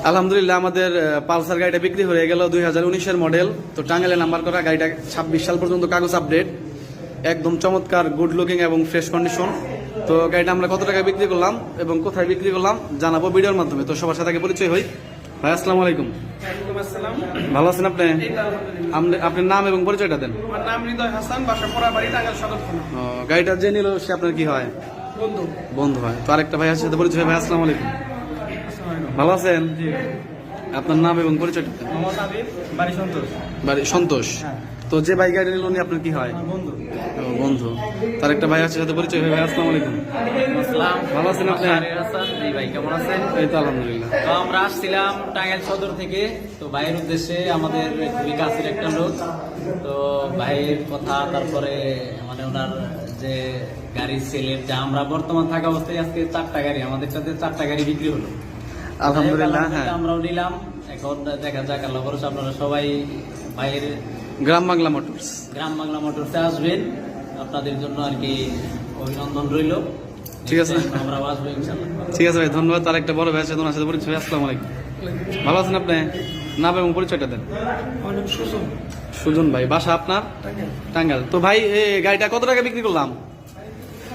আলহামদুলিল্লাহ আমাদের পালসার গাড়িটা বিক্রি হয়ে গেল 2019-এর মডেল। তো টাঙ্গাইলে নাম্বার করা গাড়িটা 26 সাল পর্যন্ত কাগজ আপডেট, একদম চমৎকার, গুড লুকিং এবং ফ্রেশ কন্ডিশন। তো গাড়িটা আমরা কত টাকা বিক্রি করলাম এবং কোথায় বিক্রি করলাম জানাবো ভিডিওর মাধ্যমে। তো সবার সাথে আগে পরিচয় হই। ভাই আসসালামু আলাইকুম। ভালো আছেন আপনি? আপনার নাম এবং পরিচয়টা দেন। আমার নাম হৃদয় হাসান, বাসা পোড়াবাড়ি, টাঙ্গাইল সদর থানা। গাড়িটা যে নিল সে আপনার কি হয়? বন্ধু। বন্ধু হয়। তো আরেকটা ভাই আছে সাথে পরিচয়। ভাই আসসালামু আলাইকুম। ভালো আছেন? আপনার নাম এবং পরিচয়টা দেন। মোহাম্মদ আবিব, বাড়ি সন্তোষ। বাড়ি সন্তোষ। হ্যাঁ। তো যে ভাই গাড়ি নিল উনি আপনার কি হয়? বন্ধু। বন্ধু। তার একটা ভাই আছে সাথে পরিচয়। ভাই আসসালামু আলাইকুম। ভালো আছেন আপনি? ভাই কেমন আছেন? এই তো আলহামদুলিল্লাহ। তো আমরা আসছিলাম টাঙ্গাইল সদর থেকে, তো ভাইয়ের উদ্দেশ্যে, আমাদের খুবই কাছের একটা লোক। তো ভাইয়ের কথা, তারপরে মানে ওনার যে গাড়ি সেলের, যা আমরা বর্তমান থাকা অবস্থায় আজকে 4টা গাড়ি, আমাদের সাথে 4টা গাড়ি বিক্রি হলো আলহামদুলিল্লাহ। হ্যাঁ, আমরাও নিলাম। এখন দেখা যাক, আল্লাহ ভরসা, আপনারা সবাই ভাইয়ের গ্রাম বাংলা মোটরস, গ্রাম বাংলা মোটরসে আসবেন। আপনাদের জন্য আর কি অভিনন্দন রইল। ঠিক আছে। আমরা আসবো ইনশাআল্লাহ। ঠিক আছে ভাই, ধন্যবাদ। তার একটা বড় ভাই আছে, ওনার সাথে পরিচয়। আসসালামু আলাইকুম। ভালো আছেন আপনি? নাম এবং পরিচয়টা দেন। আমার নাম সুজন। সুজন ভাই, বাসা আপনার? টাঙ্গাইল। তো ভাই এই গাড়িটা কত টাকা বিক্রি করলাম?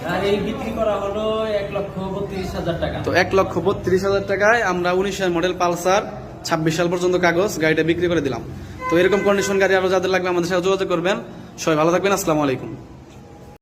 গাড়ি বিক্রি করা হলো 1,32,000 টাকা। তো 1,32,000 টাকায় আমরা 19-এর মডেল পালসার, 26 সাল পর্যন্ত কাগজ, গাড়িটা বিক্রি করে দিলাম। তো এরকম কন্ডিশন গাড়ি আরো যাদের লাগবে আমাদের সাথে যোগাযোগ করবেন। সবাই ভালো থাকবেন। আসসালামু আলাইকুম।